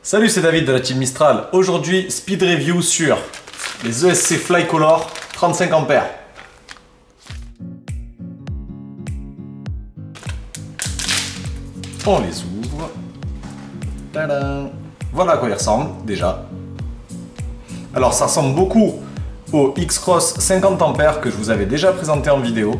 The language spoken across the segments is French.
Salut, c'est David de la team Mistral. Aujourd'hui, speed review sur les ESC Flycolor 35 ampères. On les ouvre. Tadam. Voilà à quoi ils ressemblent déjà. Alors ça ressemble beaucoup au X-Cross 50 ampères que je vous avais déjà présenté en vidéo.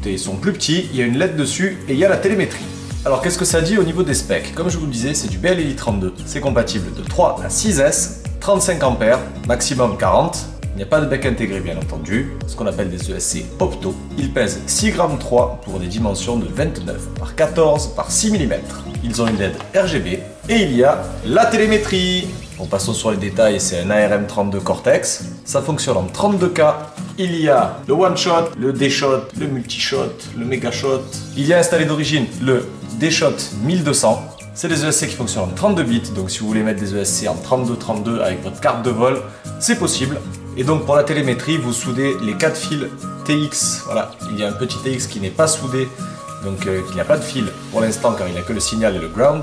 Ils sont plus petits, il y a une LED dessus et il y a la télémétrie. Alors qu'est-ce que ça dit au niveau des specs? Comme je vous le disais, c'est du BLLI 32. C'est compatible de 3 à 6S, 35 ampères, maximum 40. Il n'y a pas de bec intégré bien entendu, ce qu'on appelle des ESC opto. Il pèse 6,3 g pour des dimensions de 29 par 14 par 6 mm. Ils ont une LED RGB et il y a la télémétrie. Bon, passons sur les détails, c'est un ARM32 Cortex. Ça fonctionne en 32K. Il y a le one shot, le D-shot, le multi-shot, le méga shot. Il y a installé d'origine le D-shot 1200. C'est des ESC qui fonctionnent en 32 bits, donc si vous voulez mettre des ESC en 32-32 avec votre carte de vol, c'est possible. Et donc pour la télémétrie, vous soudez les 4 fils TX. Voilà, il y a un petit TX qui n'est pas soudé, donc qui n'a pas de fil pour l'instant car il n'a que le signal et le ground.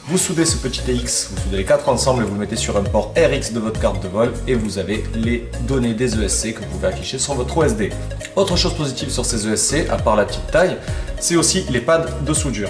Vous soudez ce petit TX, vous soudez les 4 ensemble et vous le mettez sur un port RX de votre carte de vol et vous avez les données des ESC que vous pouvez afficher sur votre OSD. Autre chose positive sur ces ESC, à part la petite taille, c'est aussi les pads de soudure.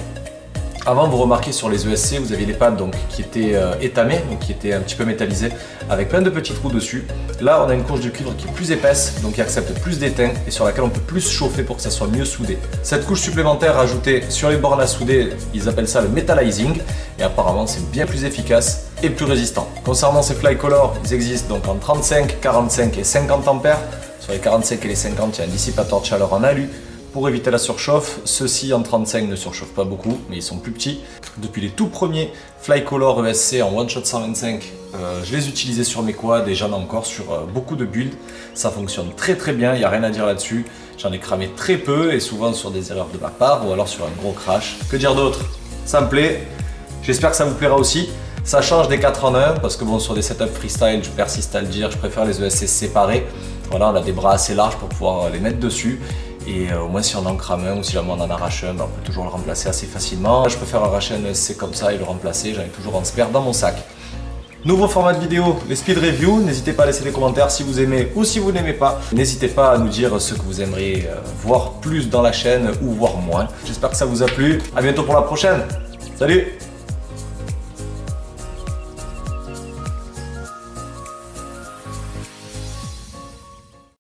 Avant, vous remarquez sur les ESC, vous aviez les pads donc, qui étaient étamés, donc qui étaient un petit peu métallisés, avec plein de petits trous dessus. Là, on a une couche de cuivre qui est plus épaisse, donc qui accepte plus d'étain et sur laquelle on peut plus chauffer pour que ça soit mieux soudé. Cette couche supplémentaire ajoutée sur les bornes à souder, ils appellent ça le metallizing, et apparemment c'est bien plus efficace et plus résistant. Concernant ces Flycolor, ils existent donc en 35, 45 et 50 ampères. Sur les 45 et les 50, il y a un dissipateur de chaleur en alu. Pour éviter la surchauffe, ceux-ci en 35 ne surchauffent pas beaucoup, mais ils sont plus petits. Depuis les tout premiers Flycolor ESC en One Shot 125, je les utilisais sur mes quads et j'en ai encore sur beaucoup de builds. Ça fonctionne très très bien, il n'y a rien à dire là-dessus. J'en ai cramé très peu et souvent sur des erreurs de ma part ou alors sur un gros crash. Que dire d'autre? Ça me plaît, j'espère que ça vous plaira aussi. Ça change des 4 en 1 parce que bon, sur des setups freestyle, je persiste à le dire, je préfère les ESC séparés. Voilà, on a des bras assez larges pour pouvoir les mettre dessus. Et au moins si on en crame un ou si jamais on en arrache un, ben, on peut toujours le remplacer assez facilement. Je préfère arracher un ESC comme ça et le remplacer, j'en ai toujours en spare dans mon sac. Nouveau format de vidéo, les speed review. N'hésitez pas à laisser des commentaires si vous aimez ou si vous n'aimez pas. N'hésitez pas à nous dire ce que vous aimeriez voir plus dans la chaîne ou voir moins. J'espère que ça vous a plu. À bientôt pour la prochaine. Salut!